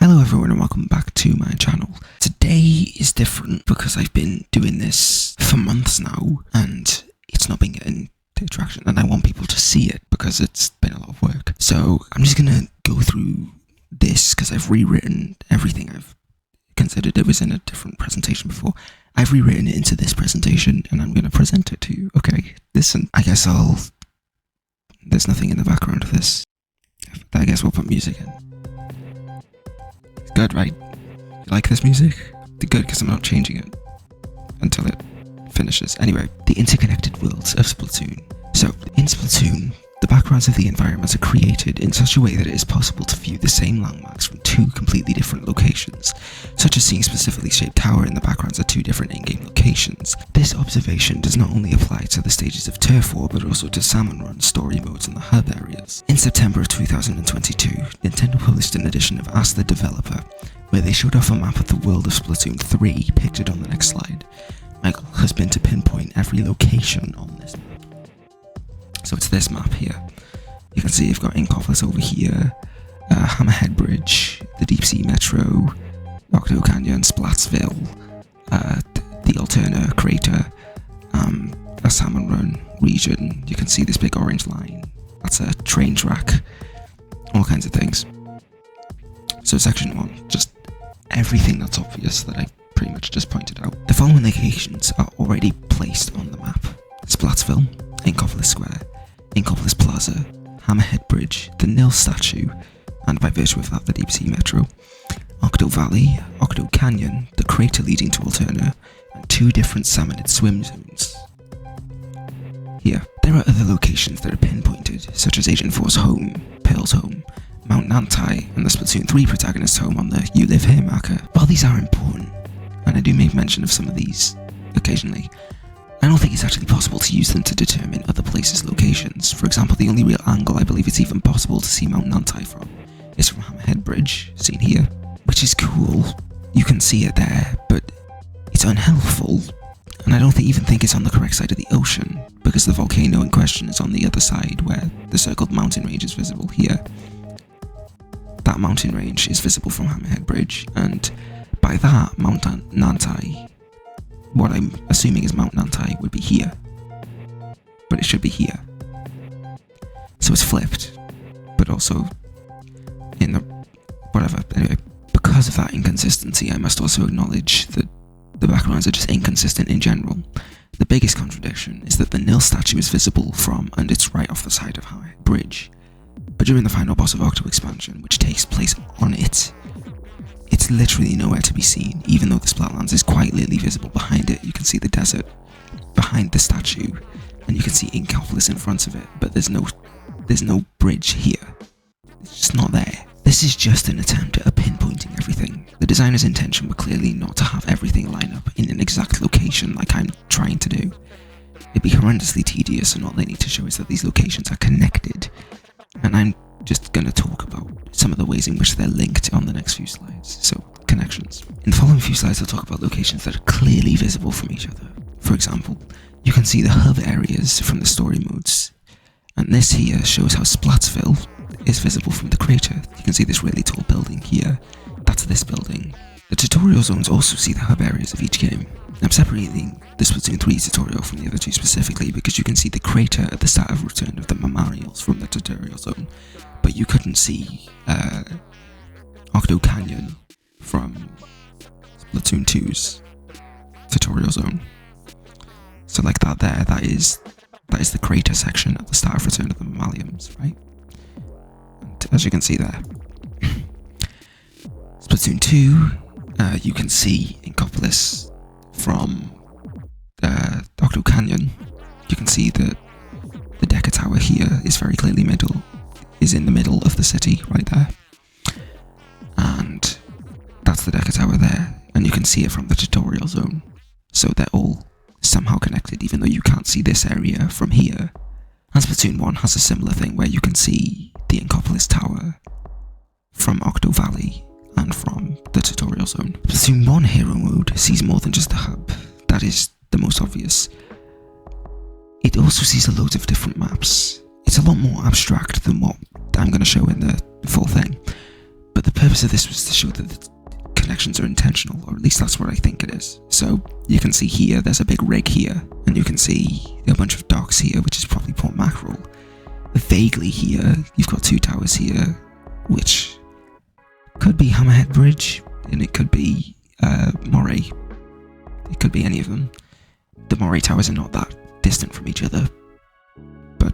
Hello everyone and welcome back to my channel. Today is different because I've been doing this for months now and it's not been getting traction, and I want people to see it because it's been a lot of work. So I'm just gonna go through this because I've rewritten everything I've considered it was in a different presentation before. I've rewritten it into this presentation and I'm gonna present it to you. Okay, listen, there's nothing in the background of this. I guess we'll put music in. Good, right? You like this music? Good, because I'm not changing it until it finishes. Anyway, the interconnected worlds of Splatoon. So, in Splatoon, the backgrounds of the environments are created in such a way that it is possible to view the same landmarks from two completely different locations, such as seeing a specifically shaped tower in the backgrounds of two different in-game locations. This observation does not only apply to the stages of Turf War, but also to Salmon Run, story modes, and the hub areas. In September of 2022, Nintendo published an edition of Ask the Developer, where they showed off a map of the world of Splatoon 3, pictured on the next slide. My goal has been to pinpoint every location on this map. So it's this map here. You can see you've got Inkopolis over here, Hammerhead Bridge, the Deep Sea Metro, Octo Canyon, Splatsville, the Alterna Crater, a Salmon Run region. You can see this big orange line. That's a train track. All kinds of things. So section 1, just everything that's obvious that I pretty much just pointed out. The following locations are already placed on the map: Splatsville, Inkopolis Square, Inkopolis Plaza, Hammerhead Bridge, the Nil statue, and by virtue of that the Deep Sea Metro, Octo Valley, Octo Canyon, the crater leading to Alterna, and two different salmonid swim zones. Here, there are other locations that are pinpointed, such as Agent 4's home, Pearl's home, Mount Nantai, and the Splatoon 3 protagonist's home on the You Live Here marker. While these are important, and I do make mention of some of these occasionally, I don't think it's actually possible to use them to determine other places' locations. For example, the only real angle I believe it's even possible to see Mount Nantai from is from Hammerhead Bridge, seen here, which is cool. You can see it there, but it's unhelpful, and I don't even think it's on the correct side of the ocean, because the volcano in question is on the other side, where the circled mountain range is visible here. That mountain range is visible from Hammerhead Bridge, and by that, Mount Nantai, what I'm assuming is Mount Nantai, would be here. But it should be here. So it's flipped, but also in the whatever. Anyway, because of that inconsistency, I must also acknowledge that the backgrounds are just inconsistent in general. The biggest contradiction is that the Nil statue is visible from, and it's right off the side of Hammerhead Bridge. But during the final boss of Octo Expansion, which takes place on it, it's literally nowhere to be seen, even though the Splatlands is quite clearly visible behind it. You can see the desert behind the statue, and you can see Inkopolis in front of it, but there's no bridge here. It's just not there. This is just an attempt at pinpointing everything. The designer's intention were clearly not to have everything line up in an exact location like I'm trying to do. It'd be horrendously tedious, and all they need to show is that these locations are connected, and I'm just going to talk about some of the ways in which they're linked on the next few slides. So, connections. In the following few slides I'll talk about locations that are clearly visible from each other. For example, you can see the hub areas from the story modes, and this here shows how Splatsville is visible from the crater. You can see this really tall building here. That's this building. The tutorial zones also see the hub areas of each game. I'm separating the Splatoon 3 tutorial from the other two specifically because you can see the crater at the start of Return of the Mammalians from the tutorial zone, but you couldn't see Octo Canyon from Splatoon 2's tutorial zone. So like that there, that is the crater section at the start of Return of the Mammalians, right? And as you can see there. Splatoon 2, you can see Inkopolis from Octo Canyon. You can see that the Decker Tower here is very clearly in the middle of the city, right there. And that's the Decker Tower there, and you can see it from the tutorial zone. So they're all somehow connected, even though you can't see this area from here. And Splatoon 1 has a similar thing where you can see the Inkopolis Tower from Octo Valley and from the tutorial zone. Splatoon 1 hero mode sees more than just the hub. That is the most obvious. It also sees a load of different maps. It's a lot more abstract than what I'm going to show in the full thing. But the purpose of this was to show that the connections are intentional, or at least that's what I think it is. So you can see here, there's a big rig here, and you can see a bunch of docks here, which is probably Port Mackerel. Vaguely here, you've got 2 towers here, which could be Hammerhead Bridge, and it could be Moray. It could be any of them. The Moray towers are not that distant from each other, but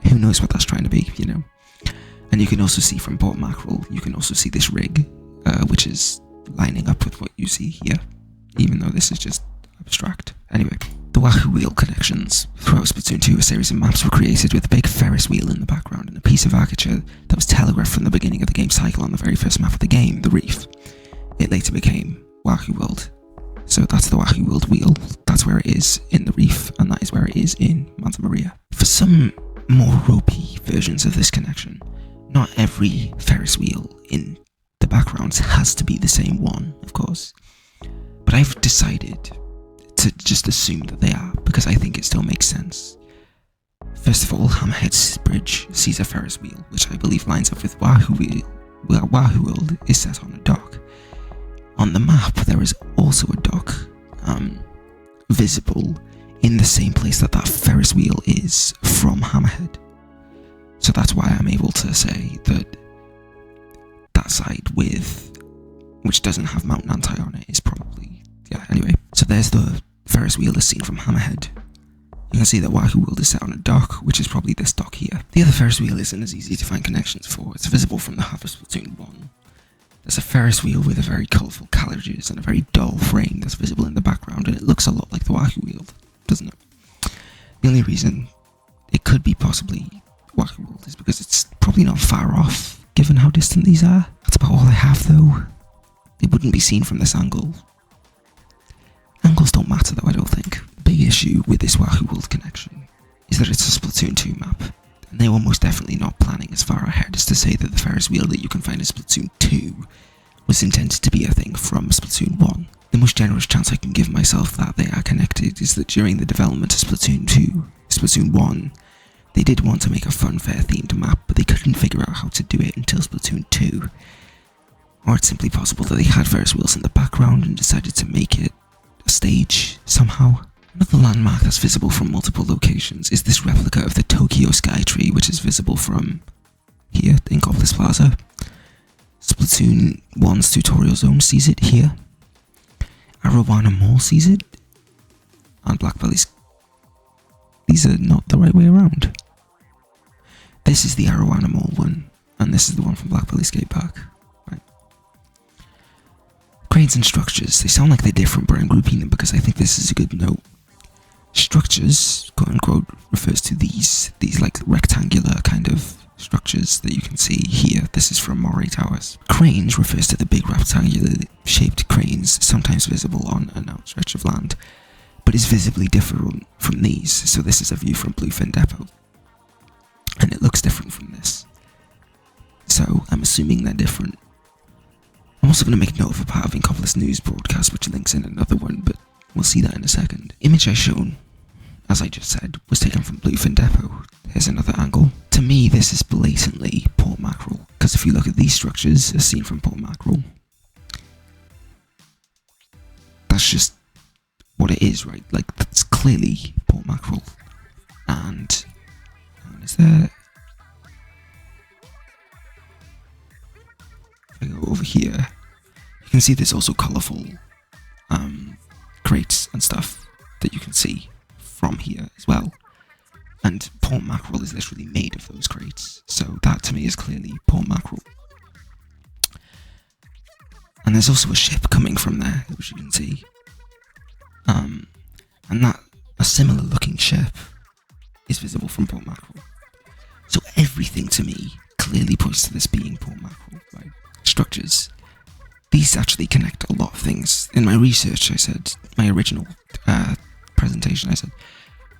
who knows what that's trying to be, you know. And you can also see from Port Mackerel, you can also see this rig, which is lining up with what you see here, even though this is just abstract. Anyway, the Wahoo Wheel connections. Throughout Splatoon 2, a series of maps were created with a big Ferris wheel in the background and a piece of architecture that was telegraphed from the beginning of the game cycle on the very first map of the game, the Reef. It later became Wahoo World. So that's the Wahoo World wheel, that's where it is in the Reef, and that is where it is in Manta Maria. For some more ropey versions of this connection, not every Ferris wheel in the backgrounds has to be the same one, of course. But I've decided to just assume that they are, because I think it still makes sense. First of all, Hammerhead's Bridge sees a Ferris wheel, which I believe lines up with Wahoo Wheel, where Wahoo World is set on a dock. On the map, there is also a dock, visible in the same place that Ferris wheel is from Hammerhead. So that's why I'm able to say that that side which doesn't have Mount Nantai on it, is probably, yeah, anyway. So there's the Ferris wheel as seen from Hammerhead. You can see that Wahoo World is set on a dock, which is probably this dock here. The other Ferris wheel isn't as easy to find connections for. It's visible from the half of Splatoon 1. There's a Ferris wheel with a very colourful carriages and a very dull frame that's visible in the background, and it looks a lot like the Wahoo Wheel, doesn't it? The only reason it could be possibly Wahoo World is because it's probably not far off, given how distant these are. That's about all I have, though. It wouldn't be seen from this angle. Angles don't matter, though, I don't think. The big issue with this Wahoo World connection is that it's a Splatoon 2 map, and they were most definitely not planning as far ahead as to say that the Ferris wheel that you can find in Splatoon 2 was intended to be a thing from Splatoon 1. The most generous chance I can give myself that they are connected is that during the development of Splatoon 1, they did want to make a funfair themed map, but they couldn't figure out how to do it until Splatoon 2. Or it's simply possible that they had Ferris wheels in the background and decided to make it a stage somehow. Another landmark that's visible from multiple locations is this replica of the Tokyo Skytree, which is visible from here, Inkopolis Plaza. Splatoon 1's tutorial zone sees it here. Arowana Mall sees it. And Black Valley's... These are not the right way around. This is the Arowana Mall one, and this is the one from Black Valley Skate Park. Right. Cranes and structures, they sound like they're different, but I'm grouping them because I think this is a good note. Structures, quote unquote, refers to these like rectangular kind of structures that you can see here. This is from Moray Towers. Cranes refers to the big rectangular shaped cranes, sometimes visible on an outstretch of land, but is visibly different from these. So this is a view from Bluefin Depot, and it looks different from this. So I'm assuming they're different. I'm also going to make note of a part of Inkopolis News broadcast, which links in another one, but we'll see that in a second. Image I shown, as I just said, was taken from Bluefin Depot. Here's another angle. To me, this is blatantly Port Mackerel, because if you look at these structures as seen from Port Mackerel, that's just what it is, right? Like, that's clearly Port Mackerel. And is there... If I go over here, you can see there's also colourful crates and stuff that you can see from here as well. And Port Mackerel is literally made of those crates, so that to me is clearly Port Mackerel. And there's also a ship coming from there, which you can see. And that, a similar looking ship, is visible from Port Mackerel. So everything to me clearly points to this being Port Mackerel, right? Structures. These actually connect a lot of things. In my research, I said, my original presentation, I said,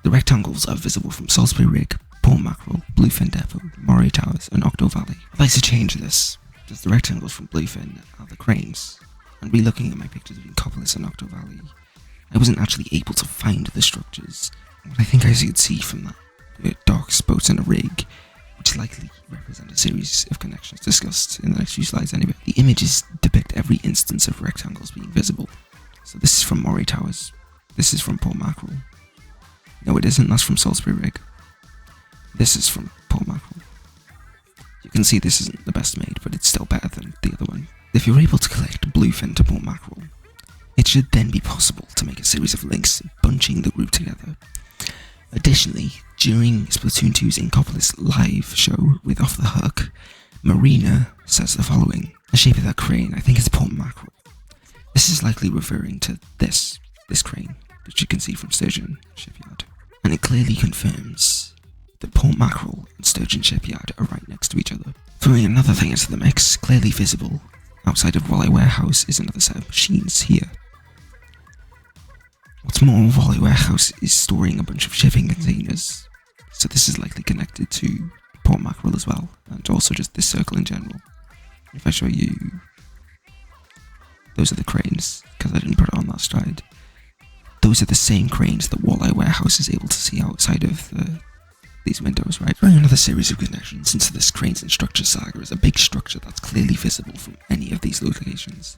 the rectangles are visible from Salisbury Rig, Port Mackerel, Bluefin Depot, Moray Towers, and Octo Valley. I'd like to change this, because the rectangles from Bluefin are the cranes. And re-looking at my pictures of Inkopolis and Octo Valley, I wasn't actually able to find the structures. What I think I could see from that, docks, boats, and a rig, which which likely represent a series of connections discussed in the next few slides anyway. The images depict every instance of rectangles being visible. So this is from Moray Towers. This is from Port Mackerel. No, it isn't. That's from Salisbury Rig. This is from Port Mackerel. You can see this isn't the best made, but it's still better than the other one. If you're able to collect bluefin to Port Mackerel, it should then be possible to make a series of links bunching the group together. Additionally, during Splatoon 2's Inkopolis live show with Off the Hook, Marina says the following: the shape of that crane, I think it's Port Mackerel. This is likely referring to this crane, which you can see from Sturgeon Shipyard. And it clearly confirms that Port Mackerel and Sturgeon Shipyard are right next to each other. Throwing another thing into the mix, clearly visible outside of Walleye Warehouse is another set of machines here. What's more, Walleye Warehouse is storing a bunch of shipping containers, so this is likely connected to Port Mackerel as well, and also just this circle in general. If I show you, those are the cranes, because I didn't put it on that slide. Those are the same cranes that Walleye Warehouse is able to see outside of these windows, right? Throwing another series of connections into this cranes and structure saga is a big structure that's clearly visible from any of these locations.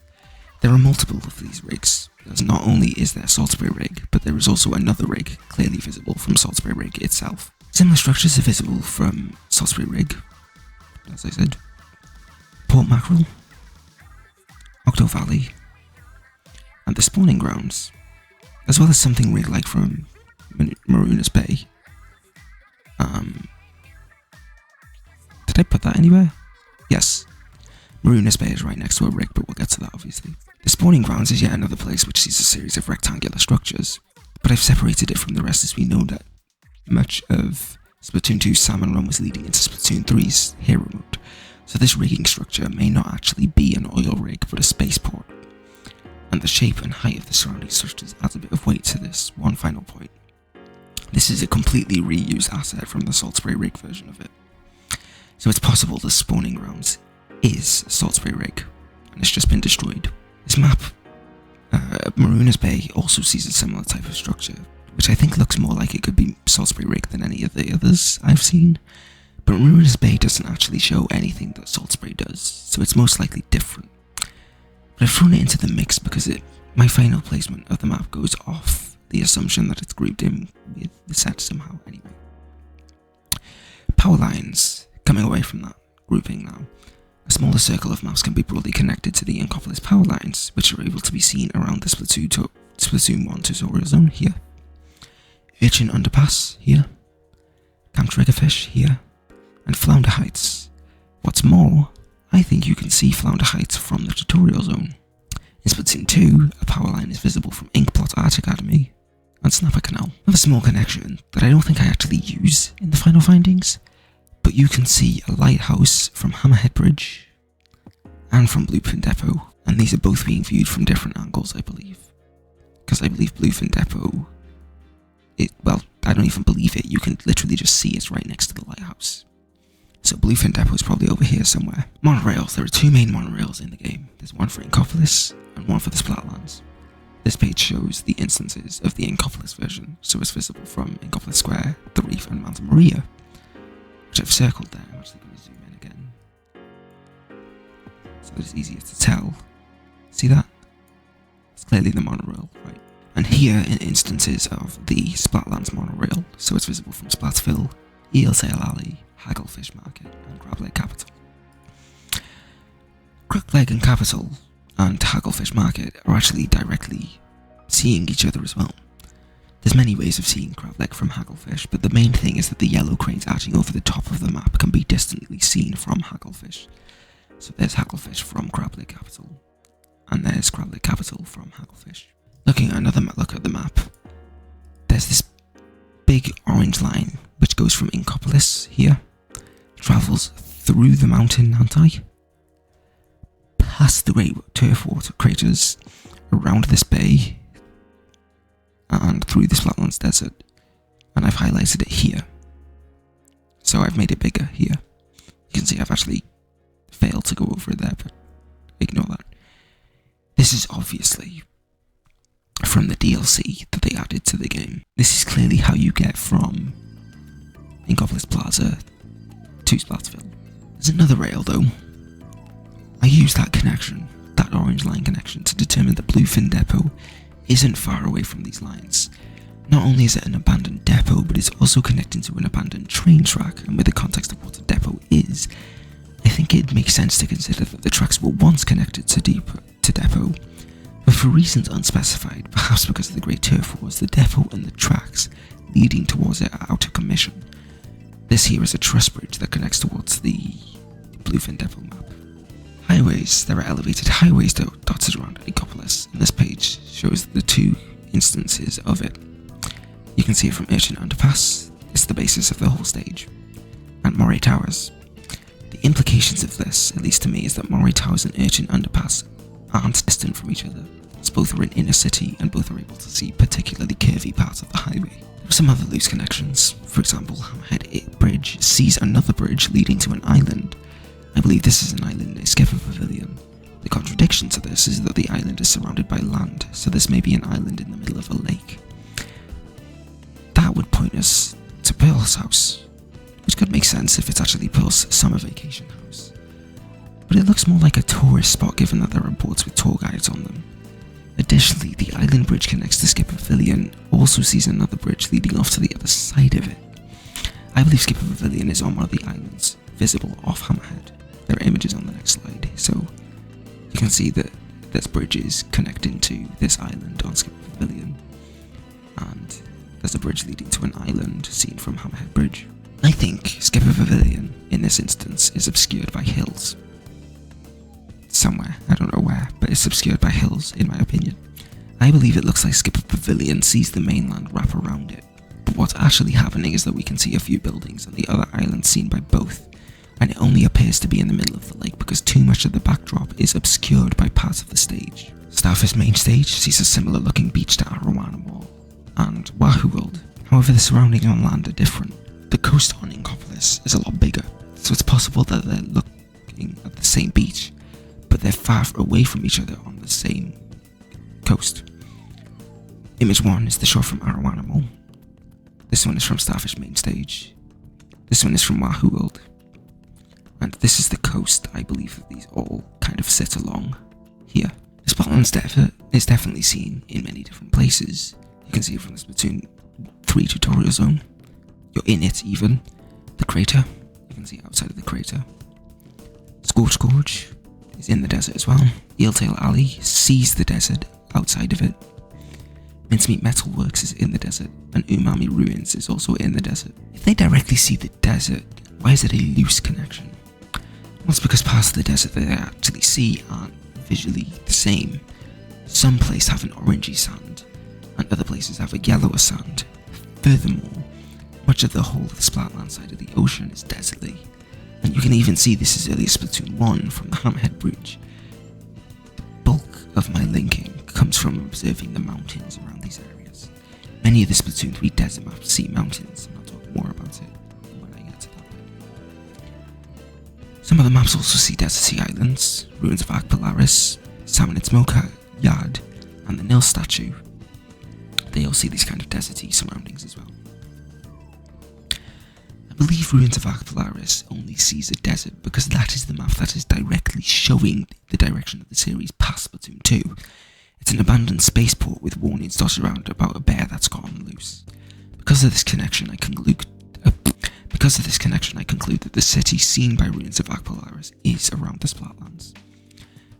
There are multiple of these rigs, as not only is there Salisbury Rig, but there is also another rig clearly visible from Salisbury Rig itself. Similar structures are visible from Salisbury Rig, as I said, Port Mackerel, Octo Valley, and the spawning grounds, as well as something rig-like from Marooners Bay. Did I put that anywhere? Yes. Marooners Bay is right next to a rig, but we'll get to that obviously. The spawning grounds is yet another place which sees a series of rectangular structures, but I've separated it from the rest as we know that much of Splatoon 2's Salmon Run was leading into Splatoon 3's Hero Mode, so this rigging structure may not actually be an oil rig but a spaceport, and the shape and height of the surrounding structures adds a bit of weight to this. One final point. This is a completely reused asset from the Salisbury Rig version of it, so it's possible the spawning grounds is Salisbury Rig, and it's just been destroyed. This map, Marooners Bay, also sees a similar type of structure, which I think looks more like it could be Salisbury Rig than any of the others I've seen, but Marooners Bay doesn't actually show anything that Salisbury does, so it's most likely different. But I've thrown it into the mix because my final placement of the map goes off the assumption that it's grouped in with the set somehow anyway. Power lines, coming away from that grouping now. A smaller circle of maps can be broadly connected to the Inkopolis power lines, which are able to be seen around the Splatoon 1 tutorial zone here. Urchin Underpass here, Camp Triggerfish here, and Flounder Heights. What's more, I think you can see Flounder Heights from the tutorial zone. In Splatoon 2, a power line is visible from Inkplot Art Academy and Snapper Canal. Another small connection that I don't think I actually use in the final findings, but you can see a lighthouse from Hammerhead Bridge and from Bluefin Depot, and these are both being viewed from different angles, I believe. Because I believe Bluefin Depot, well, I don't even believe it, you can literally just see it's right next to the lighthouse. So Bluefin Depot is probably over here somewhere. Monorails, there are two main monorails in the game. There's one for Inkopolis and one for the Splatlands. This page shows the instances of the Inkopolis version, so it's visible from Inkopolis Square, the Reef and Mountain Maria, which I've circled there. I'm actually going to zoom in again, so that it's easier to tell. See that? It's clearly the monorail, right? And here in instances of the Splatlands monorail, so it's visible from Splatsville, Eeltail Alley, Hagglefish Market, and Crableg Capital. Crableg and Capital and Hagglefish Market are actually directly seeing each other as well. There's many ways of seeing Crableg from Hagglefish, but the main thing is that the yellow cranes arching over the top of the map can be distantly seen from Hagglefish. So there's Hagglefish from Crableg Capital, and there's Crableg Capital from Hagglefish. Looking at another look at the map, there's this big orange line which goes from Inkopolis here, travels through the mountain Nantai, past the great turf water craters, around this bay, and through the Splatlands desert, and I've highlighted it here, so I've made it bigger here. You can see I've actually failed to go over it there, but ignore that. This is obviously from the DLC that they added to the game. This is clearly how you get from Inkopolis Plaza to Splatsville. There's another rail though. I use that connection, that orange line connection, to determine the Bluefin depot isn't far away from these lines. Not only is it an abandoned depot, but it's also connecting to an abandoned train track, and with the context of what a depot is, I think it makes sense to consider that the tracks were once connected to depot, but for reasons unspecified, perhaps because of the Great Turf Wars, the depot and the tracks leading towards it are out of commission. This here is a truss bridge that connects towards the Bluefin depot map. Highways. There are elevated highways dotted around Inkopolis, and this page shows the two instances of it. You can see it from Urchin Underpass, it's the basis of the whole stage, and Moray Towers. The implications of this, at least to me, is that Moray Towers and Urchin Underpass aren't distant from each other, as both are in inner city and both are able to see particularly curvy parts of the highway. There are some other loose connections. For example, Hammerhead Bridge sees another bridge leading to an island. I believe this is an island near Skipper Pavilion. The contradiction to this is that the island is surrounded by land, so this may be an island in the middle of a lake. That would point us to Pearl's house, which could make sense if it's actually Pearl's summer vacation house. But it looks more like a tourist spot given that there are boards with tour guides on them. Additionally, the island bridge connects to Skipper Pavilion, also sees another bridge leading off to the other side of it. I believe Skipper Pavilion is on one of the islands, visible off Hammerhead. There are images on the next slide, so you can see that there's bridges connecting to this island on Skipper Pavilion, and there's a bridge leading to an island seen from Hammerhead Bridge. I think Skipper Pavilion, in this instance, is obscured by hills. Somewhere, I don't know where, but it's obscured by hills, in my opinion. I believe it looks like Skipper Pavilion sees the mainland wrap around it, but what's actually happening is that we can see a few buildings and the other islands seen by both, and it only appears to be in the middle of the lake because too much of the backdrop is obscured by parts of the stage. Starfish main stage sees a similar looking beach to Arowana Mall and Wahoo World, however the surroundings on land are different. The coast on Inkopolis is a lot bigger, so it's possible that they're looking at the same beach, but they're far away from each other on the same coast. Image 1 is the shot from Arowana Mall. This one is from Starfish main stage. This one is from Wahoo World. And this is the coast. I believe that these all kind of sit along here. The Splatlands Desert is definitely seen in many different places. You can see it from the Splatoon 3 tutorial zone. You're in it even. The crater, you can see outside of the crater. Scorch Gorge is in the desert as well. Eeltail Alley sees the desert outside of it. Mincemeat Metalworks is in the desert, and Umami Ruins is also in the desert. If they directly see the desert, why is it a loose connection? Well, it's because parts of the desert that they actually see aren't visually the same. Some places have an orangey sand, and other places have a yellower sand. Furthermore, much of the whole of the Splatland side of the ocean is deserty, and you can even see this as early as Splatoon 1 from the Hammerhead Bridge. The bulk of my linking comes from observing the mountains around these areas. Many of the Splatoon 3 desert maps see mountains, and I'll talk more about it when I get to that. Some of the maps also see deserty islands, ruins of Ark Polaris, Salmon and Smoker Yard, and the Nil statue. They all see these kind of deserty surroundings as well. I believe Ruins of Ark Polaris only sees a desert because that is the map that is directly showing the direction of the series past Splatoon 2. It's an abandoned spaceport with warnings dotted around about a bear that's gotten loose. Because of this connection, I conclude that the city seen by Ruins of Ark Polaris is around the Splatlands.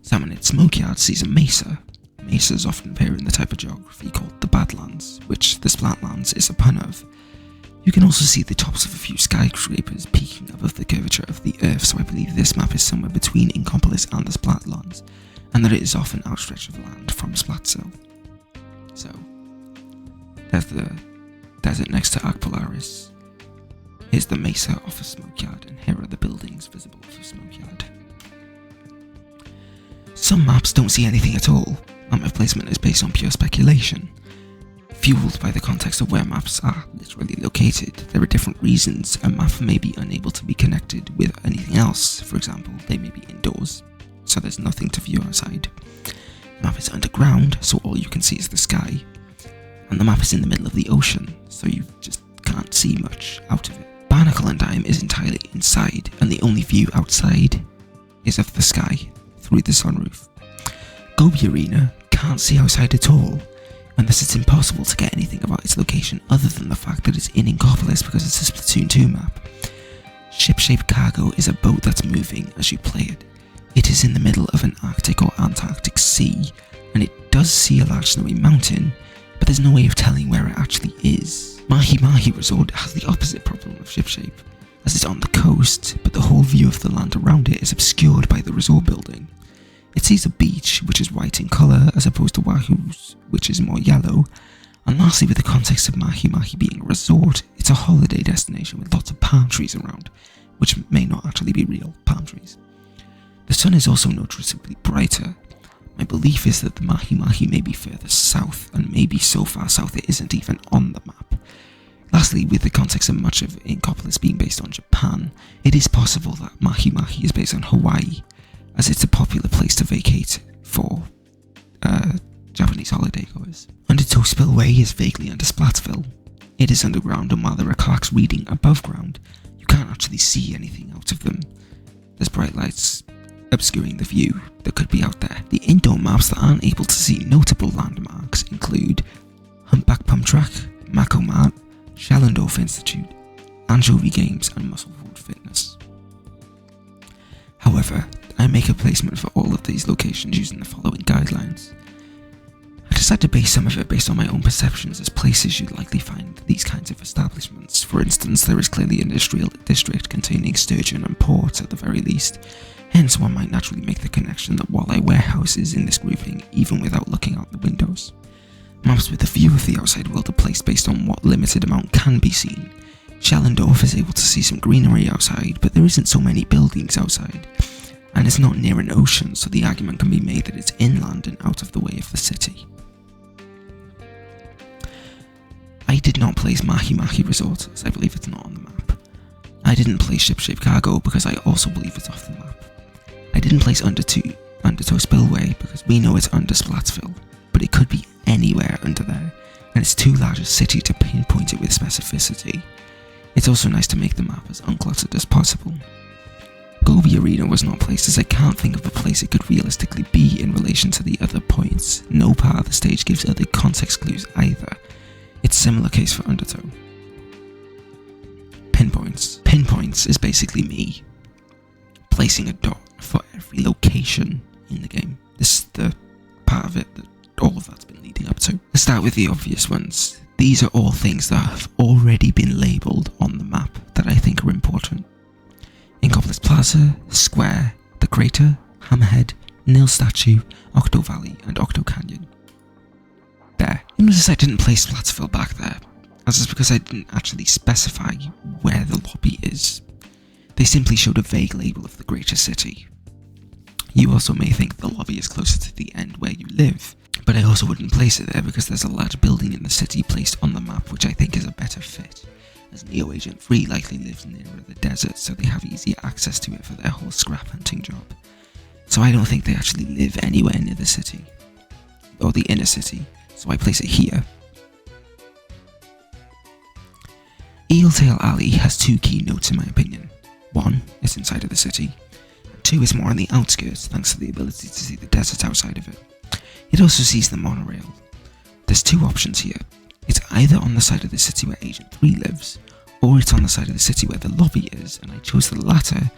Salmonid Smokeyard sees a mesa. Mesas often appear in the type of geography called the Badlands, which the Splatlands is a pun of. You can also see the tops of a few skyscrapers peeking above the curvature of the Earth, so I believe this map is somewhere between Inkopolis and the Splatlands, and that it is off an outstretch of land from Splatzville. So, there's the desert next to Ark Polaris. Here's the mesa off a Smokeyard, and here are the buildings visible off a Smokeyard. Some maps don't see anything at all, and my placement is based on pure speculation. Fueled by the context of where maps are literally located, there are different reasons a map may be unable to be connected with anything else. For example, they may be indoors, so there's nothing to view outside. The map is underground, so all you can see is the sky. And the map is in the middle of the ocean, so you just can't see much out of it. Barnacle and Dime is entirely inside, and the only view outside is of the sky through the sunroof. Gobi Arena can't see outside at all, and thus it's impossible to get anything about its location other than the fact that it's in Inkopolis because it's a Splatoon 2 map. Ship-shaped cargo is a boat that's moving as you play it. It is in the middle of an Arctic or Antarctic sea, and it does see a large snowy mountain, but there's no way of telling where it actually is. Mahi Mahi Resort has the opposite problem of ship-shape, as it's on the coast, but the whole view of the land around it is obscured by the resort building. It sees a beach, which is white in colour, as opposed to Wahoo's, which is more yellow, and lastly, with the context of Mahi Mahi being a resort, it's a holiday destination with lots of palm trees around, which may not actually be real palm trees. The sun is also noticeably brighter. My belief is that the Mahi Mahi may be further south, and maybe so far south it isn't even on the map. Lastly, with the context of much of Inkopolis being based on Japan, it is possible that Mahi Mahi is based on Hawaii, as it's a popular place to vacate for Japanese holiday goers. Undertow Spillway is vaguely under Splatsville. It is underground, and while there are clocks reading above ground, you can't actually see anything out of them. There's bright lights obscuring the view that could be out there. The indoor maps that aren't able to see notable landmarks include Humpback Pump Track, Mako Mart, Shellendorf Institute, Anchovy Games, and Musclewood Fitness. However, I make a placement for all of these locations using the following guidelines. I decided to base some of it based on my own perceptions as places you'd likely find these kinds of establishments. For instance, there is clearly an industrial district containing sturgeon and port at the very least, hence one might naturally make the connection that walleye warehouse is in this grouping even without looking out the windows. Maps with a view of the outside world are placed based on what limited amount can be seen. Shellendorf is able to see some greenery outside, but there isn't so many buildings outside, and it's not near an ocean, so the argument can be made that it's inland and out of the way of the city. I did not place Mahi Mahi Resort, as I believe it's not on the map. I didn't place Ship-Shape Cargo because I also believe it's off the map. I didn't place Undertow Spillway because we know it's under Splatsville, but it could be anywhere under there, and it's too large a city to pinpoint it with specificity. It's also nice to make the map as uncluttered as possible. Gobi Arena was not placed as I can't think of a place it could realistically be in relation to the other points. No part of the stage gives other context clues either. It's a similar case for Undertow. Pinpoints. Pinpoints is basically me placing a dot for every location in the game. This is the part of it that all of that's been leading up to. Let's start with the obvious ones. These are all things that have already been labelled on the map that I think are important. Inkopolis Plaza, Square, The Crater, Hammerhead, Nil Statue, Octo Valley, and Octo Canyon. There. You'll notice I didn't place Splatsville back there, as is because I didn't actually specify where the lobby is. They simply showed a vague label of the greater city. You also may think the lobby is closer to the end where you live, but I also wouldn't place it there because there's a large building in the city placed on the map which I think is a better fit, as Neo Agent 3 likely lives nearer the desert, so they have easier access to it for their whole scrap hunting job. So I don't think they actually live anywhere near the city, or the inner city, so I place it here. Eeltail Alley has two key notes in my opinion. One, it's inside of the city, and two, it's more on the outskirts thanks to the ability to see the desert outside of it. It also sees the monorail. There's two options here. It's either on the side of the city where Agent 3 lives, or it's on the side of the city where the lobby is, and I chose the latter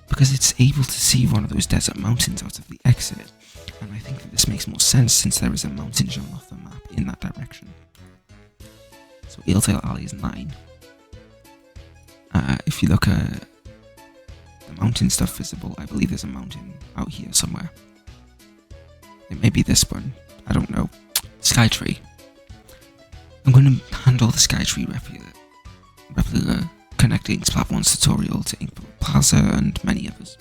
because it's able to see one of those desert mountains out of the exit, and I think that this makes more sense since there is a mountain shown off the map in that direction. So Eeltail Alley is 9. If you look at the mountain stuff visible, I believe there's a mountain out here somewhere. It may be this one, I don't know. Skytree. I'm going to handle the Skytree replica connecting Splatlands tutorial to Inkopolis Plaza and many others.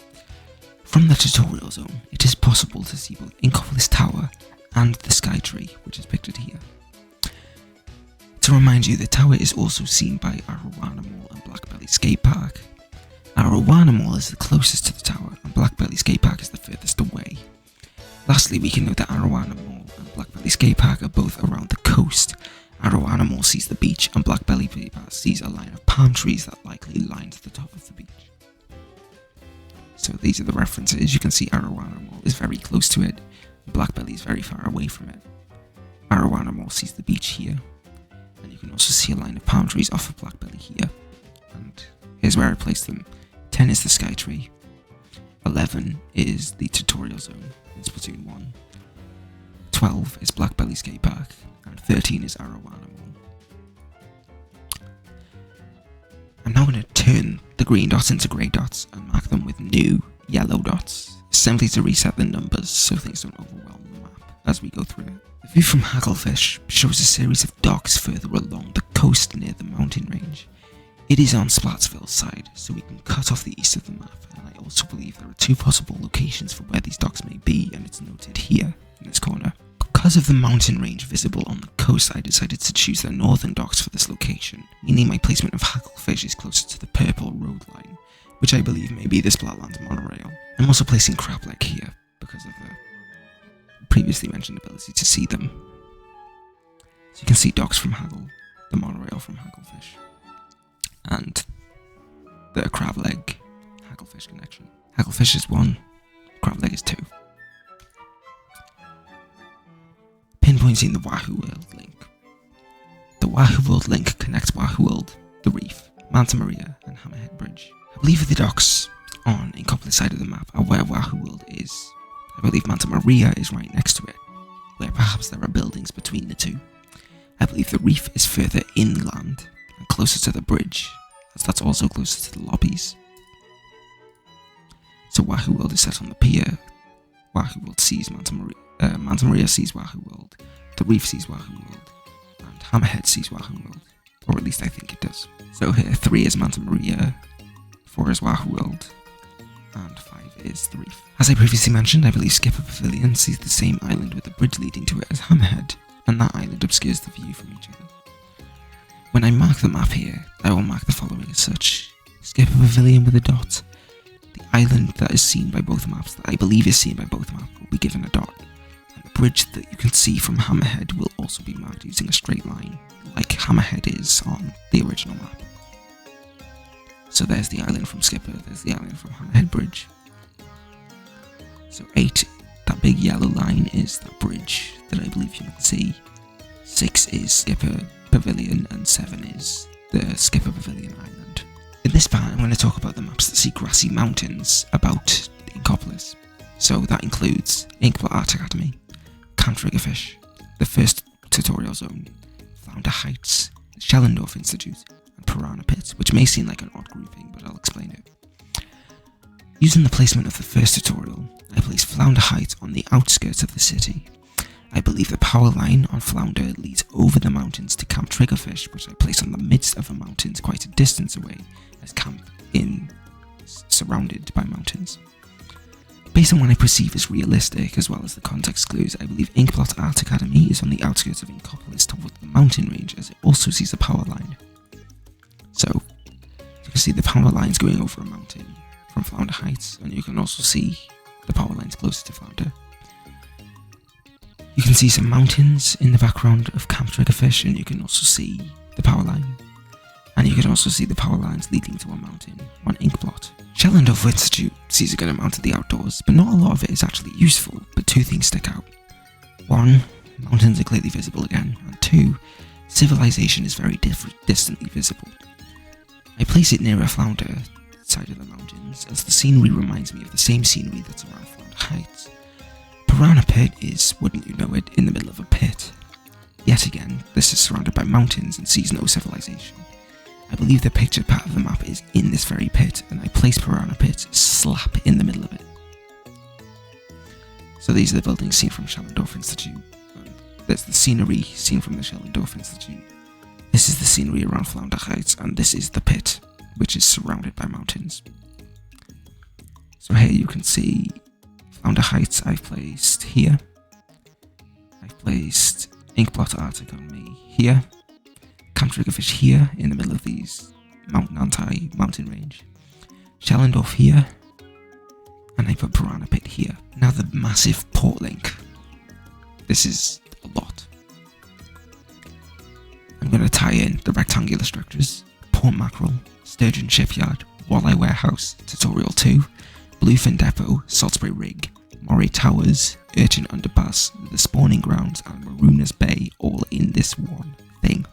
From the tutorial zone, it is possible to see both Inkopolis Tower and the Skytree, which is pictured here. To remind you, the tower is also seen by Arowana Mall and Blackbelly Skate Park. Arowana Mall is the closest to the tower, and Blackbelly Skate Park is the furthest away. Lastly, we can note that Arowana Mall and Blackbelly Skate Park are both around the coast, Arrow Animal sees the beach, and Blackbelly Paper sees a line of palm trees that likely lined the top of the beach. So these are the references. You can see Arrow Animal is very close to it, Blackbelly is very far away from it. Arrow Animal sees the beach here, and you can also see a line of palm trees off of Blackbelly here. And here's where I placed them. 10 is the Sky Tree, 11 is the Tutorial Zone in Splatoon 1, 12 is Blackbelly Skate Park, and 13 is Arrow Animal. I'm now going to turn the green dots into grey dots and mark them with new yellow dots, simply to reset the numbers so things don't overwhelm the map as we go through it. The view from Hagglefish shows a series of docks further along the coast near the mountain range. It is on Splatsville's side, so we can cut off the east of the map, and I also believe there are 2 possible locations for where these docks may be, and it's noted here in this corner. Because of the mountain range visible on the coast, I decided to choose the northern docks for this location, meaning my placement of Hagglefish is closer to the purple road line, which I believe may be the Splatlands monorail. I'm also placing Crableg here, because of the previously mentioned ability to see them. So you can see docks from Haggle, the monorail from Hagglefish, and the Crableg Hagglefish connection. Hagglefish is 1, Crableg is 2. Pinpointing the Wahoo World link. The Wahoo World link connects Wahoo World, the Reef, Manta Maria, and Hammerhead Bridge. I believe the docks on Inkopolis side of the map are where Wahoo World is. I believe Manta Maria is right next to it, where perhaps there are buildings between the two. I believe the Reef is further inland and closer to the bridge, as that's also closer to the lobbies. So Wahoo World is set on the pier. Wahoo World sees Manta Maria. Manta Maria sees Wahoo World, the Reef sees Wahoo World, and Hammerhead sees Wahoo World, or at least I think it does. So here 3 is Manta Maria, 4 is Wahoo World, and 5 is the Reef. As I previously mentioned, I believe Skipper Pavilion sees the same island with a bridge leading to it as Hammerhead, and that island obscures the view from each other. When I mark the map here, I will mark the following as such: Skipper Pavilion with a dot. The island that is seen by both maps, that I believe is seen by both maps, will be given a dot. Bridge that you can see from Hammerhead will also be marked using a straight line, like Hammerhead is on the original map. So there's the island from Skipper, there's the island from Hammerhead Bridge. So 8, that big yellow line, is that bridge that I believe you can see. 6 is Skipper Pavilion, and 7 is the Skipper Pavilion island. In this part I'm going to talk about the maps that see grassy mountains about Inkopolis. So that includes Inkblot Art Academy, Camp Triggerfish, the first tutorial zone, Flounder Heights, Schellendorf Institute, and Piranha Pit, which may seem like an odd grouping, but I'll explain it. Using the placement of the first tutorial, I place Flounder Heights on the outskirts of the city. I believe the power line on Flounder leads over the mountains to Camp Triggerfish, which I place on the midst of the mountains quite a distance away, as Camp in surrounded by mountains. Based on what I perceive as realistic, as well as the context clues, I believe Inkblot Art Academy is on the outskirts of Inkopolis towards the mountain range, as it also sees the power line. So, you can see the power lines going over a mountain from Flounder Heights, and you can also see the power lines closer to Flounder. You can see some mountains in the background of Camp Triggerfish, and you can also see the power line. And you can also see the power lines leading to a mountain on Inkblot. Schellendorf Institute sees a good amount of the outdoors, but not a lot of it is actually useful, but 2 things stick out. 1, mountains are clearly visible again, and 2, civilization is very distantly visible. I place it near a Flounder side of the mountains, as the scenery reminds me of the same scenery that's around Flounder Heights. Piranha Pit is, wouldn't you know it, in the middle of a pit. Yet again, this is surrounded by mountains and sees no civilization. I believe the pictured part of the map is in this very pit, and I place Piranha Pit slap in the middle of it. So these are the buildings seen from Schellendorf Institute. There's the scenery seen from the Schellendorf Institute. This is the scenery around Flounder Heights, and this is the pit, which is surrounded by mountains. So here you can see Flounder Heights I've placed here. I've placed Inkblot Art Academy here. Camp Triggerfish here, in the middle of these mountain range. Schellendorf here, and I put Piranha Pit here. Now the massive port link. This is a lot. tie in the rectangular structures: Port Mackerel, Sturgeon Shipyard, Walleye Warehouse, Tutorial 2, Bluefin Depot, Salisbury Rig, Moray Towers, Urchin Underpass, the Spawning Grounds, and Marooners Bay, all in this one thing.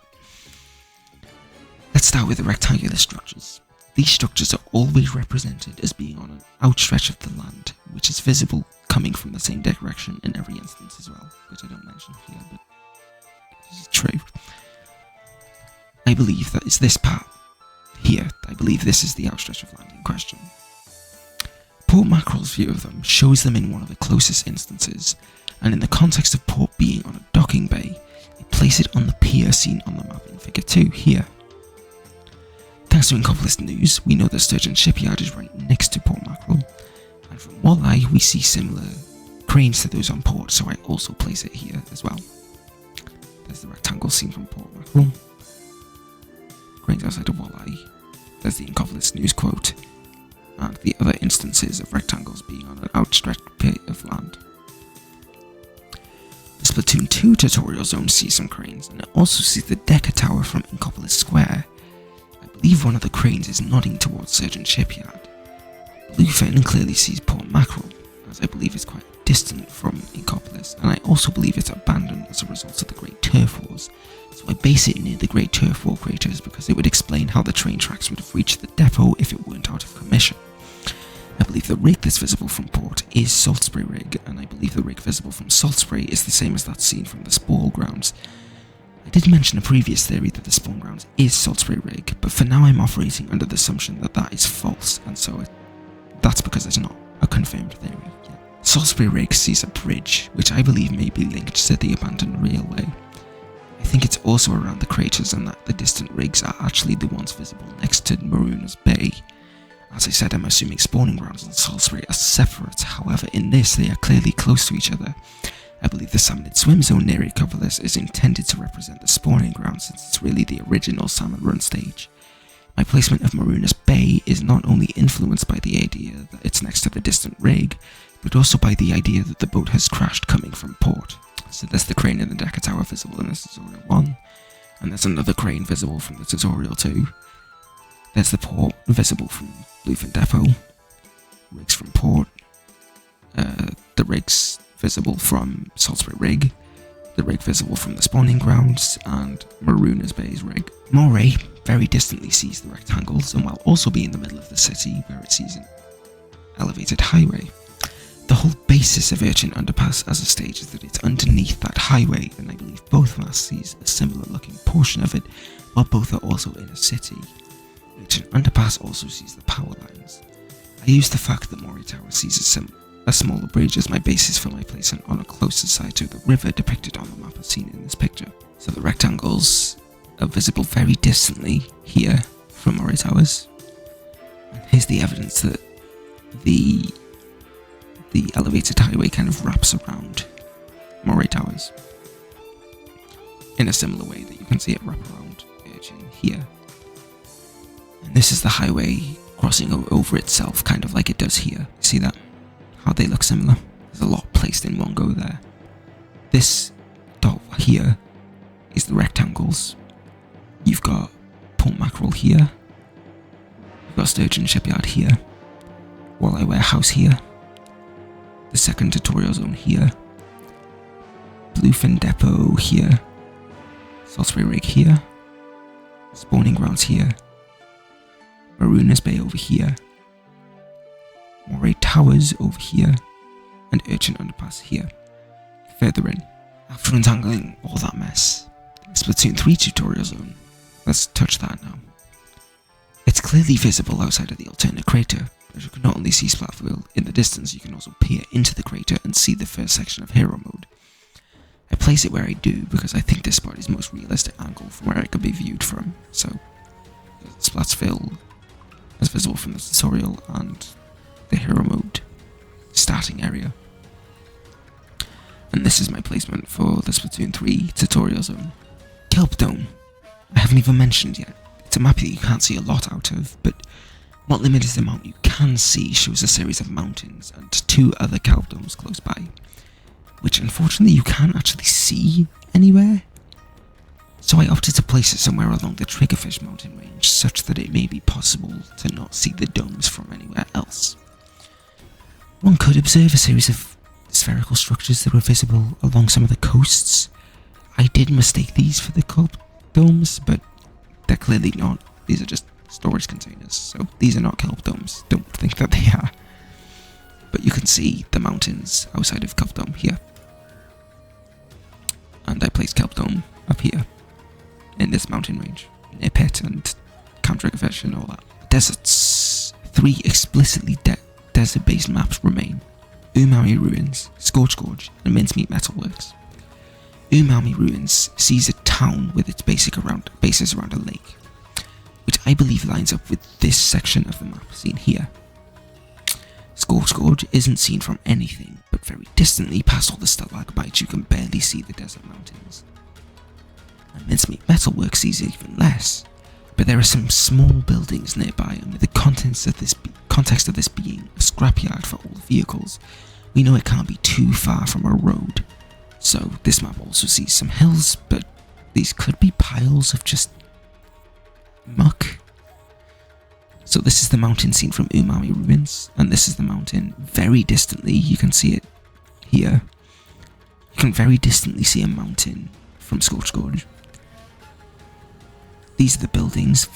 Let's start with the rectangular structures. These structures are always represented as being on an outstretch of the land, which is visible coming from the same direction in every instance as well, which I don't mention here, but this is true. I believe that it's this part here. I believe this is the outstretch of land in question. Port Mackerel's view of them shows them in one of the closest instances, and in the context of port being on a docking bay, it places it on the pier seen on the map in figure 2 here. Thanks to Inkopolis news, we know that Sturgeon Shipyard is right next to Port Mackerel, and from Walleye we see similar cranes to those on port, so I also place it here as well. There's the rectangle seen from Port Mackerel, cranes outside of Walleye, there's the Inkopolis news quote, and the other instances of rectangles being on an outstretched bit of land. The Splatoon 2 tutorial zone sees some cranes, and it also sees the Decker Tower from Inkopolis Square. I believe one of the cranes is nodding towards Sturgeon Shipyard. Bluefin clearly sees Port Mackerel, as I believe it's quite distant from Inkopolis, and I also believe it's abandoned as a result of the Great Turf Wars, so I base it near the Great Turf War craters because it would explain how the train tracks would have reached the depot if it weren't out of commission. I believe the rig that's visible from port is Salisbury Rig, and I believe the rig visible from Salisbury is the same as that seen from the spawn grounds. I did mention a previous theory that the spawn grounds is Salisbury Rig, but for now I'm operating under the assumption that that is false, and so that's because it's not a confirmed theory yet. Salisbury Rig sees a bridge, which I believe may be linked to the abandoned railway. I think it's also around the craters and that the distant rigs are actually the ones visible next to Marooners Bay. As I said, I'm assuming spawning grounds and Salisbury are separate, however in this they are clearly close to each other. I believe the salmonid swim zone near Inkopolis is intended to represent the spawning ground since it's really the original salmon run stage. My placement of Marooners Bay is not only influenced by the idea that it's next to the distant rig, but also by the idea that the boat has crashed coming from port. So there's the crane in the Decker Tower visible in the tutorial 1, and there's another crane visible from the tutorial 2. There's the port visible from Bluefin Depot, rigs from port, the rigs visible from Salisbury Rig, the rig visible from the spawning grounds, and Marooners Bay's rig. Moray very distantly sees the rectangles, and while also being in the middle of the city where it sees an elevated highway. The whole basis of Urchin Underpass as a stage is that it's underneath that highway, and I believe both maps sees a similar looking portion of it, while both are also in a city. Urchin Underpass also sees the power lines. I use the fact that Moray Tower sees a smaller bridge as my basis for my placement on a closer side to the river depicted on the map as seen in this picture. So the rectangles are visible very distantly here from Moray Towers. And here's the evidence that the elevated highway kind of wraps around Moray Towers in a similar way that you can see it wrap around Urchin here. And this is the highway crossing over itself, kind of like it does here. See that? How they look similar. There's a lot placed in one go there. This dot here is the rectangles. You've got Port Mackerel here. You've got Sturgeon Shipyard here. Walleye Warehouse here. The second tutorial zone here. Bluefin Depot here. Salisbury Rig here. Spawning grounds here. Marooners Bay over here. Moray Towers over here, and Urchin Underpass here. Further in, after untangling all that mess, Splatoon 3 tutorial zone, let's touch that now. It's clearly visible outside of the alternate crater, as you can not only see Splatfield in the distance, you can also peer into the crater and see the first section of hero mode. I place it where I do because I think this spot is the most realistic angle from where it could be viewed from, so Splatsville is visible from the tutorial and the hero mode starting area. And this is my placement for the Splatoon 3 tutorial zone. Kelp Dome, I haven't even mentioned yet. It's a map that you can't see a lot out of, but what limited amount you can see shows a series of mountains and 2 other kelp domes close by, which unfortunately you can't actually see anywhere. So I opted to place it somewhere along the Triggerfish mountain range, such that it may be possible to not see the domes from anywhere else. One could observe a series of spherical structures that were visible along some of the coasts. I did mistake these for the kelp domes, but they're clearly not. These are just storage containers, so these are not kelp domes. Don't think that they are. But you can see the mountains outside of Kelp Dome here. And I placed Kelp Dome up here, in this mountain range, near Pit and Camp Triggerfish and all that. Deserts. 3 explicitly desert-based maps remain. Umami Ruins, Scorch Gorge, and Mincemeat Metalworks. Umami Ruins sees a town with its bases around a lake, which I believe lines up with this section of the map seen here. Scorch Gorge isn't seen from anything, but very distantly past all the stalagmites you can barely see the desert mountains. And Mincemeat Metalworks sees even less, but there are some small buildings nearby, and with the context of this being a scrapyard for old vehicles, we know it can't be too far from a road. So this map also sees some hills, but these could be piles of just muck. So this is the mountain seen from Umami Ruins, and this is the mountain very distantly. You can see it here. You can very distantly see a mountain from Scorch Gorge. These are the buildings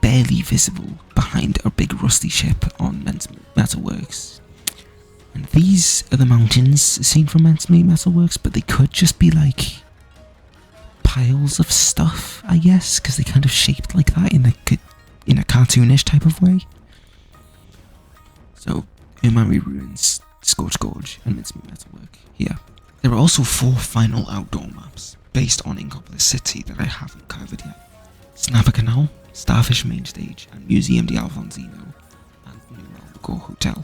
barely visible behind a big rusty ship on Metalworks. And these are the mountains seen from Mincemeat Metalworks, but they could just be like piles of stuff, I guess, because they kind of shaped like that in a cartoonish type of way. So, Umami Ruins, Scorch Gorge, and Mincemeat Metalwork here. There are also 4 final outdoor maps based on Inkopolis City that I haven't covered yet. Snapper Canal, Starfish Main Stage, and Museum di Alfonsino, and New Albacore Hotel.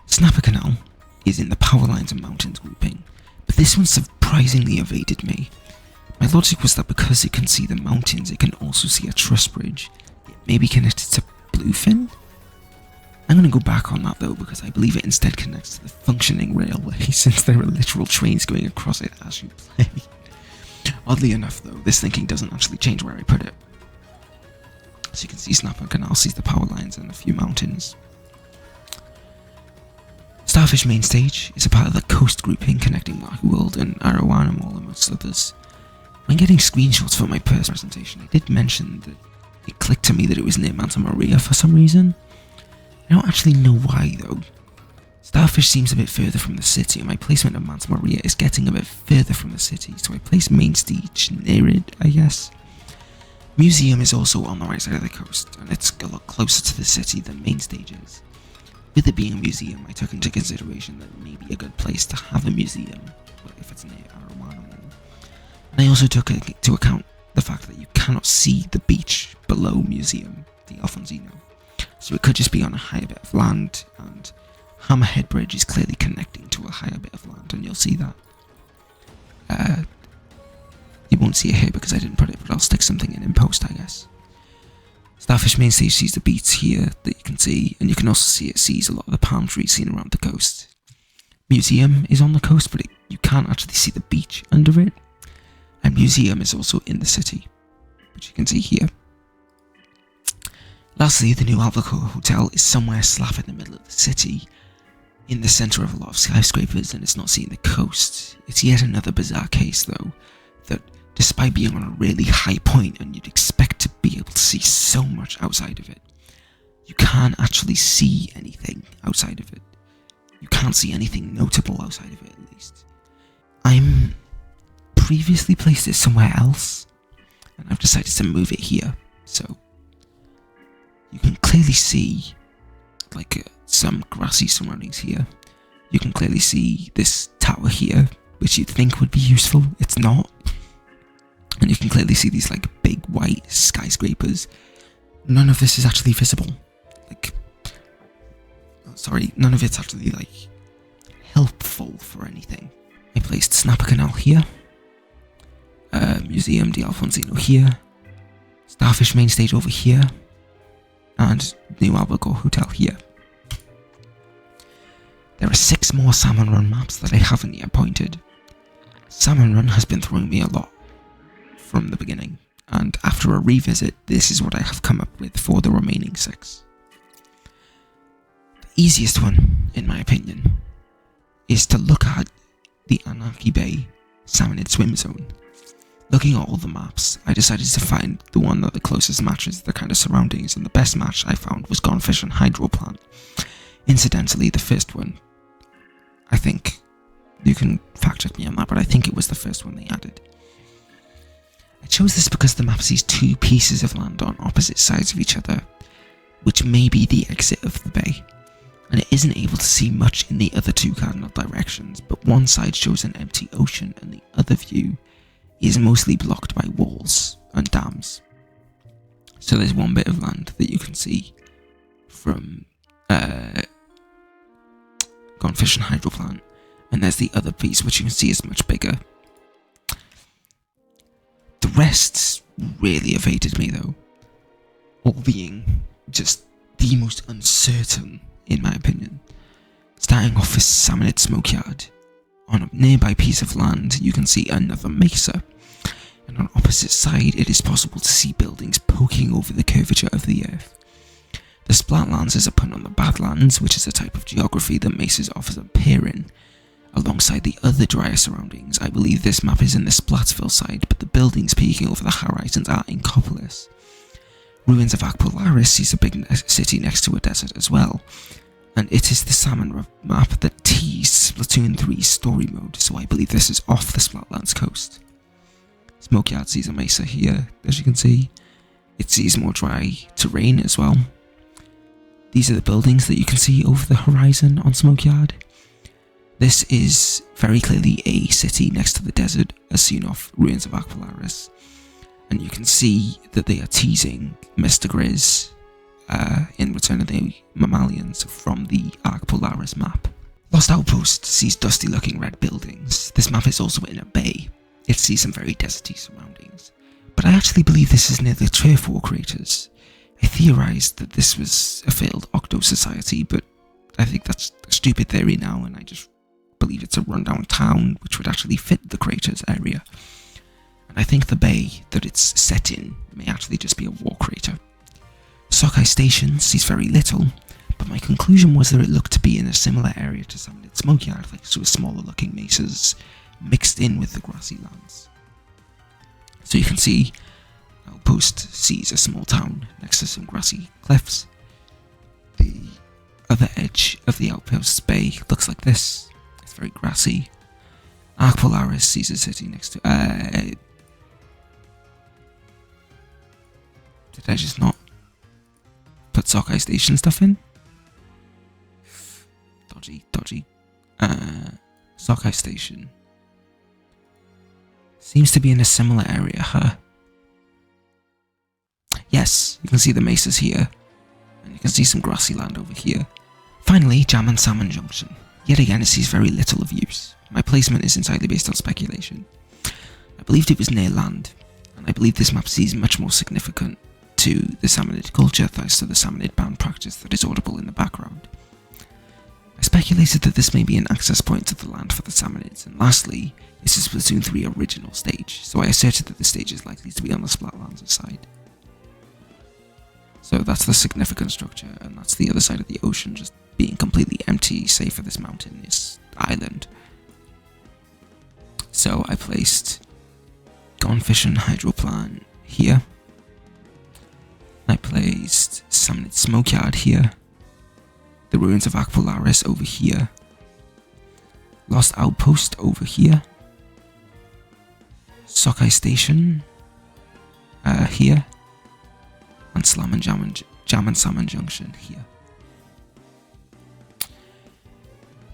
Snapper Canal is in the Power Lines and Mountains grouping, but this one surprisingly evaded me. My logic was that because it can see the mountains, it can also see a truss bridge. It may be connected to Bluefin? I'm going to go back on that though, because I believe it instead connects to the functioning railway, since there are literal trains going across it as you play. Oddly enough though, this thinking doesn't actually change where I put it. So you can see Snapper Canal sees the power lines and a few mountains. Starfish Main Stage is a part of the coast grouping connecting Wacky World and Arawan Mall amongst others. When getting screenshots for my presentation, I did mention that it clicked to me that it was near Manta Maria for some reason. I don't actually know why though. Starfish seems a bit further from the city, and my placement of Manta Maria is getting a bit further from the city, so I placed Main Stage near it, I guess. Museum is also on the right side of the coast, and it's a lot closer to the city than Main Stage is. With it being a museum, I took into consideration that it may be a good place to have a museum, if it's near Arawana Mall. And I also took into account the fact that you cannot see the beach below Museum di Alfonsino, so it could just be on a higher bit of land, and Hammerhead Bridge is clearly connecting to a higher bit of land, and you'll see that. You won't see it here because I didn't put it, but I'll stick something in post, I guess. Starfish Main Stage sees the beats here that you can see, and you can also see it sees a lot of the palm trees seen around the coast. Museum is on the coast, but you can't actually see the beach under it. And Museum is also in the city, which you can see here. Lastly, the New Albacore Hotel is somewhere slap in the middle of the city, in the centre of a lot of skyscrapers, and it's not seeing the coast. It's yet another bizarre case though, that despite being on a really high point and you'd expect to be able to see so much outside of it, you can't actually see anything outside of it. You can't see anything notable outside of it, at least. I'm previously placed it somewhere else, and I've decided to move it here, so you can clearly see some grassy surroundings here. You can clearly see this tower here, which you'd think would be useful. It's not. And you can clearly see these big white skyscrapers. None of this is actually visible. None of it's actually helpful for anything. I placed Snapper Canal here, Museum di Alfonsino here, Starfish Main Stage over here, and New Albacore Hotel here. There are 6 more Salmon Run maps that I haven't yet pointed. Salmon Run has been throwing me a lot from the beginning, and after a revisit, this is what I have come up with for the remaining 6. The easiest one, in my opinion, is to look at the Anarchy Bay Salmonid Swim Zone. Looking at all the maps, I decided to find the one that the closest matches the kind of surroundings, and the best match I found was Gone Fishing Hydro Plant. Incidentally, the first one, I think, you can fact check me on that, but I think it was the first one they added. I chose this because the map sees 2 pieces of land on opposite sides of each other, which may be the exit of the bay, and it isn't able to see much in the other 2 cardinal directions, but one side shows an empty ocean and the other view is mostly blocked by walls and dams. So there's one bit of land that you can see from Gone Fishing Hydro Plant, and there's the other piece which you can see is much bigger. The rest really evaded me though, all being just the most uncertain in my opinion. Starting off with Salmonid Smokeyard. On a nearby piece of land, you can see another mesa, and on opposite side, it is possible to see buildings poking over the curvature of the earth. The Splatlands is a pun on the Badlands, which is a type of geography that mesas often appear in. Alongside the other drier surroundings, I believe this map is in the Splatsville side, but the buildings peeking over the horizons are Inkopolis. Ruins of Akpolaris sees a big city next to a desert as well, and it is the salmon map that teased Splatoon 3's story mode, so I believe this is off the Splatlands coast. Smokeyard sees a mesa here, as you can see. It sees more dry terrain as well. These are the buildings that you can see over the horizon on Smokeyard. This is very clearly a city next to the desert, as seen off Ruins of Akpolaris, and you can see that they are teasing Mr. Grizz in Return of the Mammalians from the Akpolaris map. Lost Outpost sees dusty looking red buildings. This map is also in a bay. It sees some very deserty surroundings. But I actually believe this is near the Turf War craters. I theorised that this was a failed Octo Society, but I think that's a stupid theory now, and I just believe it's a rundown town which would actually fit the craters area. And I think the bay that it's set in may actually just be a war crater. Sockeye Station sees very little, but my conclusion was that it looked to be in a similar area to Salmonid Smokeyard, thanks to smaller looking mesas mixed in with the grassy lands. So you can see Outpost sees a small town next to some grassy cliffs. The other edge of the Outpost's bay looks like this. It's very grassy. Akpolaris sees a city next to... did I just not put Sockeye Station stuff in? Dodgy. Sockeye Station seems to be in a similar area, huh? Yes, you can see the mesas here, and you can see some grassy land over here. Finally, Jam and Salmon Junction. Yet again, it sees very little of use. My placement is entirely based on speculation. I believed it was near land, and I believe this map sees much more significant to the salmonid culture thanks to the salmonid band practice that is audible in the background. I speculated that this may be an access point to the land for the salmonids, and lastly, this is Splatoon 3 original stage, so I asserted that the stage is likely to be on the Splatlands side. So that's the significant structure, and that's the other side of the ocean just being completely empty, save for this mountainous island. So I placed Gone Fishing Hydro Plant here. I placed Salmonid Smokeyard here. The Ruins of Akpolaris over here. Lost Outpost over here. Sockeye Station here. And Jam and Salmon Junction here.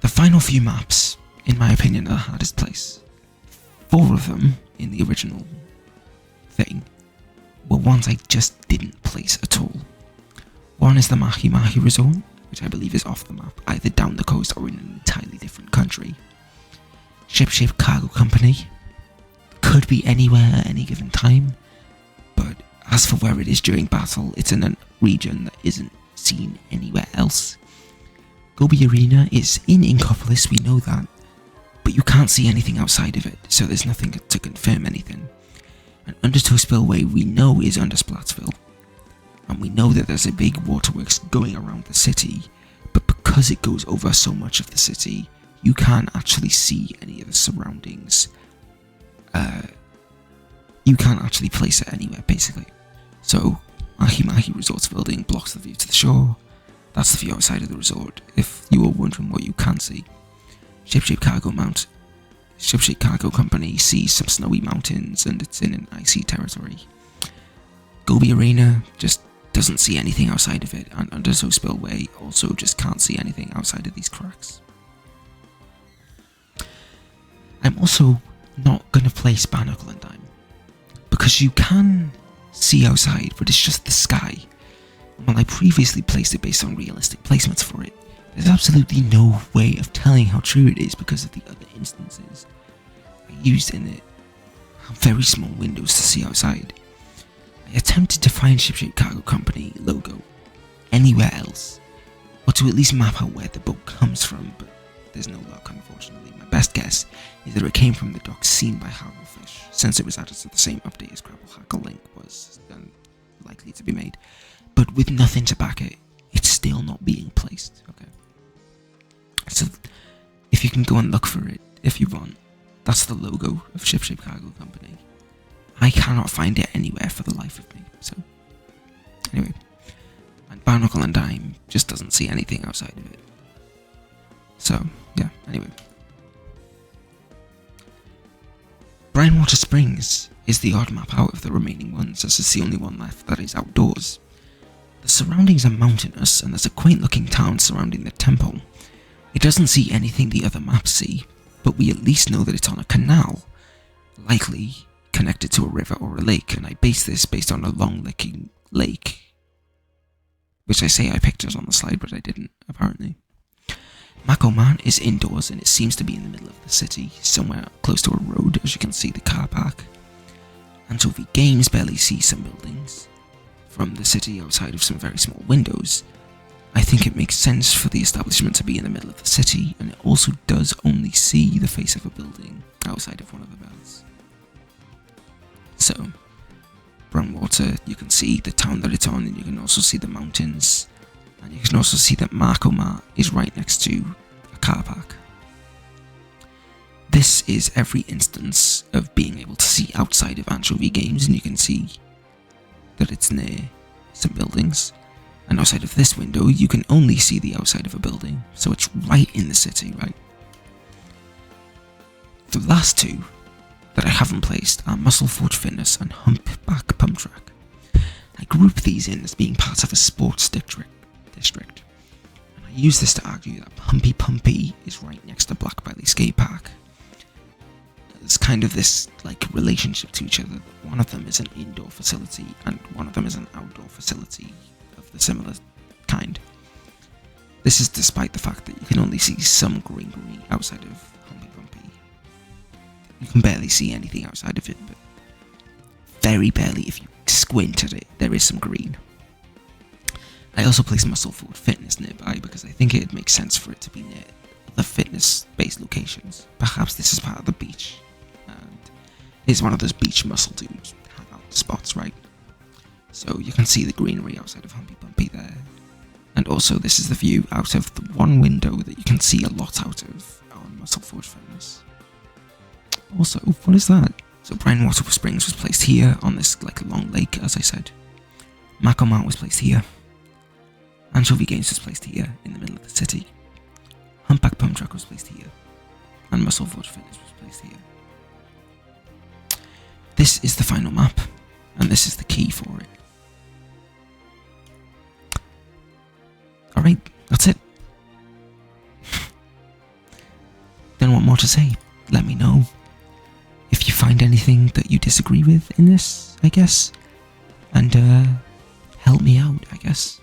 The final few maps, in my opinion, are the hardest place. 4 of them in the original thing were ones I just didn't place at all. One is the Mahi Mahi Resort, which I believe is off the map, either down the coast or in an entirely different country. Ship Cargo Company could be anywhere at any given time, but as for where it is during battle, it's in a region that isn't seen anywhere else. Gobi Arena is in Inkopolis, we know that, but you can't see anything outside of it, so there's nothing to confirm anything. And Undertow Spillway we know is under Splatsville, and we know that there's a big waterworks going around the city, but because it goes over so much of the city, you can't actually see any of the surroundings. You can't actually place it anywhere, basically. So, Mahi Mahi Resort's building blocks the view to the shore. That's the view outside of the resort, if you were wondering what you can see. Shipshape Cargo Company sees some snowy mountains, and it's in an icy territory. Gobi Arena just doesn't see anything outside of it, and Undertow Spillway also just can't see anything outside of these cracks. I'm also not going to place Barnacle and Dime, because you can see outside, but it's just the sky. While I previously placed it based on realistic placements for it, there's absolutely no way of telling how true it is because of the other instances I used in it very small windows to see outside. I attempted to find Shipshape Cargo Company logo anywhere else, or to at least map out where the boat comes from, but there's no luck, unfortunately. My best guess is that it came from the docks seen by Hagglefish, since it was added to the same update as Crabble Hackle Link was likely to be made. But with nothing to back it, it's still not being placed, okay? So, if you can go and look for it, if you want, that's the logo of Shipshape Cargo Company. I cannot find it anywhere for the life of me, so... Anyway. And Barnacle and Dime just doesn't see anything outside of it. So, yeah, anyway. Brinewater Springs is the odd map out of the remaining ones, as it's the only one left that is outdoors. The surroundings are mountainous, and there's a quaint-looking town surrounding the temple. It doesn't see anything the other maps see, but we at least know that it's on a canal, likely connected to a river or a lake, and I base this based on a long-looking lake, which I say I picked it on the slide, but I didn't, apparently. Makoman is indoors, and it seems to be in the middle of the city, somewhere close to a road, as you can see the car park. Anchovy Games barely sees some buildings from the city outside of some very small windows. I think it makes sense for the establishment to be in the middle of the city, and it also does only see the face of a building outside of one of the bells. So, Brownwater, you can see the town that it's on, and you can also see the mountains, and you can also see that Markomar is right next to a car park. This is every instance of being able to see outside of Anchovy Games, and you can see that it's near some buildings. And outside of this window, you can only see the outside of a building, so it's right in the city, right? The last two that I haven't placed are Muscle Forge Fitness and Humpback Pump Track. I group these in as being part of a sports district. And I use this to argue that Pumpy Pumpy is right next to Black Belly Skate Park. There's kind of this relationship to each other. One of them is an indoor facility and one of them is an outdoor facility of the similar kind. This is despite the fact that you can only see some greenery outside of Humpy Pumpy. You can barely see anything outside of it, but very barely. If you squint at it, there is some green. I also place Muscle Forward Fitness nearby because I think it makes sense for it to be near other fitness-based locations. Perhaps this is part of the beach, and it's one of those beach muscle dudes hangout spots, right? So you can see the greenery outside of Humpy Pumpy there. And also this is the view out of the one window that you can see a lot out of on Muscle Forward Fitness. Also, what is that? So Brinewater Springs was placed here on this long lake, as I said. Makomart was placed here. Anchovy Games was placed here in the middle of the city. Humpback Pump Track was placed here. And Muscle Forge Fitness was placed here. This is the final map, and this is the key for it. Alright, that's it. Don't want more to say. Let me know if you find anything that you disagree with in this, I guess. And help me out, I guess.